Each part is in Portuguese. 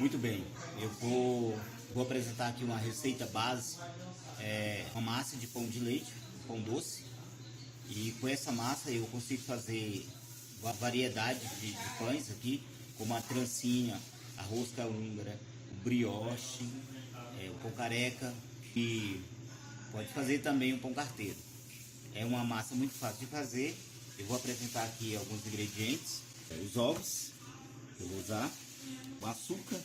Muito bem, vou apresentar aqui uma receita base, uma massa de pão de leite, pão doce. E com essa massa eu consigo fazer uma variedade de pães aqui, como a trancinha, a rosca húngara, o brioche, o pão careca e pode fazer também o pão carteiro. É uma massa muito fácil de fazer. Eu vou apresentar aqui alguns ingredientes: os ovos que eu vou usar, o açúcar,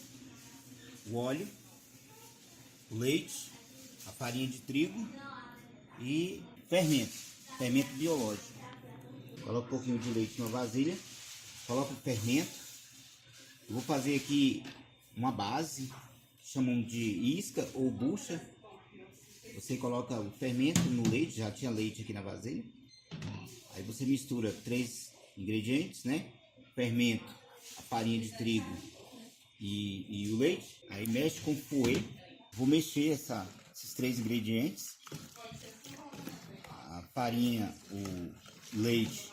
o óleo, o leite, a farinha de trigo e fermento biológico. Coloca um pouquinho de leite numa vasilha, coloca o fermento. Eu vou fazer aqui uma base, chamam de isca ou bucha. Você coloca o fermento no leite, já tinha leite aqui na vasilha. Aí você mistura 3 ingredientes, né? Fermento, a farinha de trigo e o leite. Aí mexe com fouet. Vou mexer esses 3 ingredientes: a farinha, o leite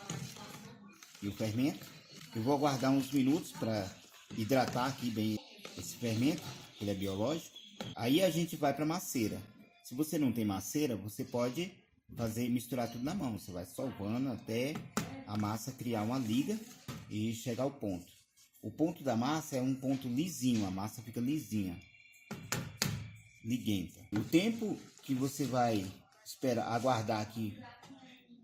e o fermento. Eu vou aguardar uns minutos para hidratar aqui bem esse fermento, que ele é biológico. Aí a gente vai para a maceira. Se você não tem maceira, você pode misturar tudo na mão. Você vai solvando até a massa criar uma liga e chegar ao ponto. O ponto da massa é um ponto lisinho, a massa fica lisinha, liguenta. O tempo que você vai aguardar aqui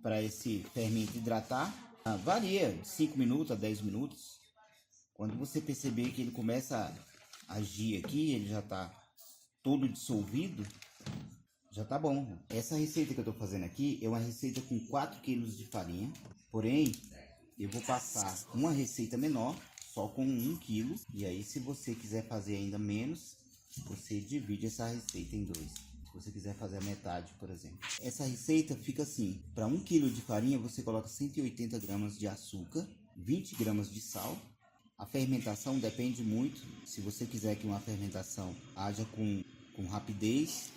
para esse fermento hidratar varia de 5 minutos a 10 minutos. Quando você perceber que ele começa a agir aqui, ele já está todo dissolvido, já tá bom. Essa receita que eu tô fazendo aqui é uma receita com 4 kg de farinha, porém eu vou passar uma receita menor, só com 1 kg. E aí, se você quiser fazer ainda menos, você divide essa receita em 2. Se você quiser fazer a metade, por exemplo. Essa receita fica assim: para 1 kg de farinha você coloca 180 gramas de açúcar, 20 gramas de sal. A fermentação depende muito. Se você quiser que uma fermentação haja com rapidez,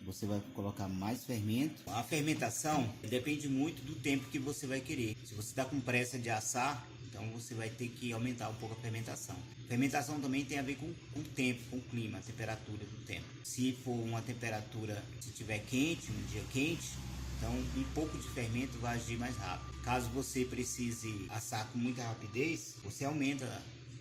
você vai colocar mais fermento. A fermentação depende muito do tempo que você vai querer. Se você está com pressa de assar, então você vai ter que aumentar um pouco a fermentação. Fermentação também tem a ver com o tempo, com o clima, a temperatura do tempo. Se for uma temperatura, se tiver quente, um dia quente, então um pouco de fermento vai agir mais rápido. Caso você precise assar com muita rapidez, você aumenta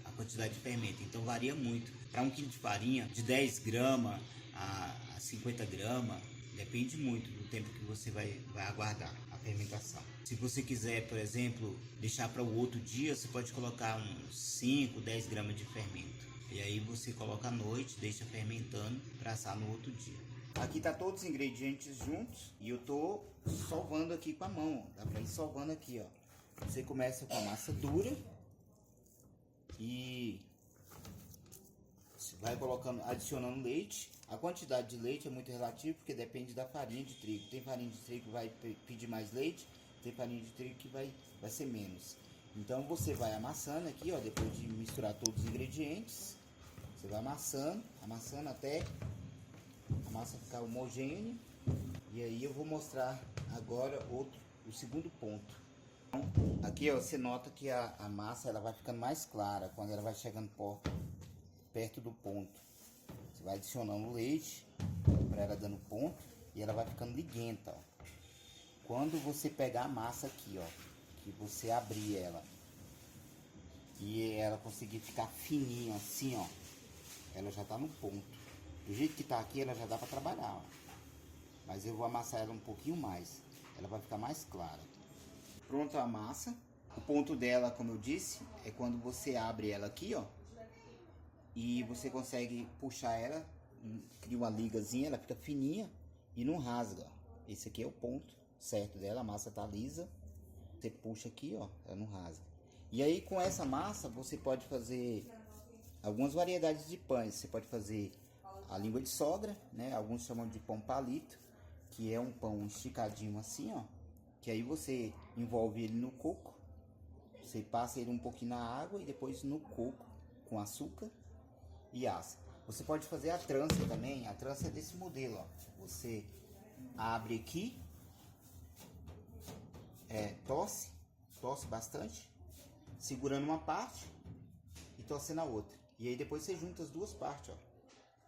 a quantidade de fermento. Então varia muito. Para 1 kg de farinha, de 10 gramas a 50 gramas, depende muito do tempo que você vai aguardar a fermentação. Se você quiser, por exemplo, deixar para o outro dia, você pode colocar uns 5, 10 gramas de fermento. E aí você coloca à noite, deixa fermentando para assar no outro dia. Aqui tá todos os ingredientes juntos e eu tô solvando aqui com a mão. Dá para ir solvando aqui, ó. Você começa com a massa dura e vai colocando, adicionando leite. A quantidade de leite é muito relativa porque depende da farinha de trigo. Tem farinha de trigo que vai pedir mais leite, tem farinha de trigo que vai ser menos. Então você vai amassando aqui, ó, depois de misturar todos os ingredientes, você vai amassando até a massa ficar homogênea. E aí eu vou mostrar agora o segundo ponto. Então, aqui, ó, você nota que a massa ela vai ficando mais clara quando ela vai chegando perto do ponto. Você vai adicionando leite para ela dando ponto e ela vai ficando liguenta, ó. Quando você pegar a massa aqui, ó, que você abrir ela e ela conseguir ficar fininha assim, ó, ela já tá no ponto. Do jeito que tá aqui, ela já dá para trabalhar, ó. Mas eu vou amassar ela um pouquinho mais, ela vai ficar mais clara. Pronto a massa. O ponto dela, como eu disse, é quando você abre ela aqui, ó, e você consegue puxar ela, cria uma ligazinha, ela fica fininha e não rasga. Esse aqui é o ponto certo dela, a massa tá lisa. Você puxa aqui, ó, ela não rasga. E aí com essa massa você pode fazer algumas variedades de pães. Você pode fazer a língua de sogra, né? Alguns chamam de pão palito, que é um pão esticadinho assim, ó. Que aí você envolve ele no coco. Você passa ele um pouquinho na água e depois no coco com açúcar e assa. Você pode fazer a trança também. A trança é desse modelo, ó. Você abre aqui, tosse bastante, segurando uma parte e torcendo a outra. E aí depois você junta as duas partes, ó.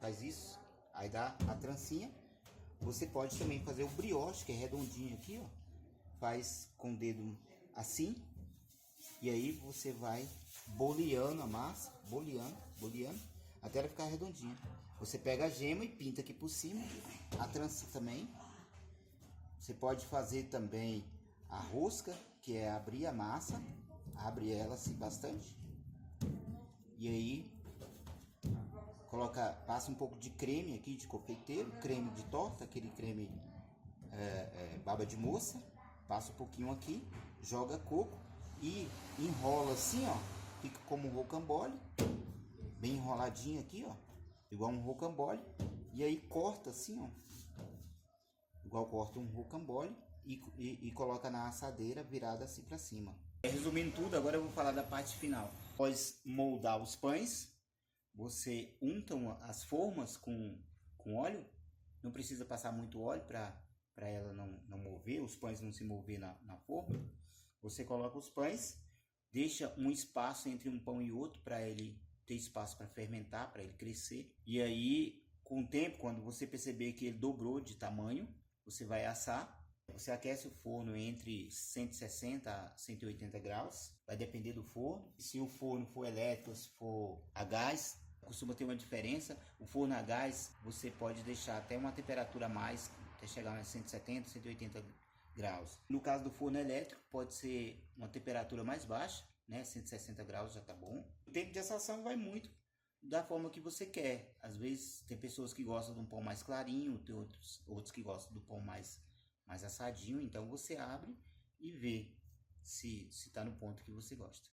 Faz isso, aí dá a trancinha. Você pode também fazer o brioche, que é redondinho aqui, ó. Faz com o dedo assim. E aí você vai boleando a massa, boleando, até ela ficar redondinha. Você pega a gema e pinta aqui por cima, a trança também. Você pode fazer também a rosca, que é abrir a massa, abre ela assim bastante. E aí passa um pouco de creme aqui de confeiteiro, creme de torta, aquele creme baba de moça. Passa um pouquinho aqui, joga coco e enrola assim, ó. Fica como um rocambole, bem enroladinho aqui, ó, igual um rocambole. E aí corta assim, ó, igual corta um rocambole e coloca na assadeira virada assim para cima. Resumindo tudo, agora eu vou falar da parte final. Após moldar os pães, você unta as formas com óleo. Não precisa passar muito óleo para ela não mover, os pães não se mover na forma. Você coloca os pães, deixa um espaço entre um pão e outro para ele ter espaço para fermentar, para ele crescer. E aí, com o tempo, quando você perceber que ele dobrou de tamanho, você vai assar. Você aquece o forno entre 160 a 180 graus, vai depender do forno. Se o forno for elétrico, se for a gás, costuma ter uma diferença. O forno a gás, você pode deixar até uma temperatura a mais, até chegar a 170, 180 graus. No caso do forno elétrico, pode ser uma temperatura mais baixa, né? 160 graus já tá bom. O tempo de assação vai muito da forma que você quer. Às vezes tem pessoas que gostam de um pão mais clarinho, tem outros que gostam do pão mais assadinho. Então você abre e vê se tá no ponto que você gosta.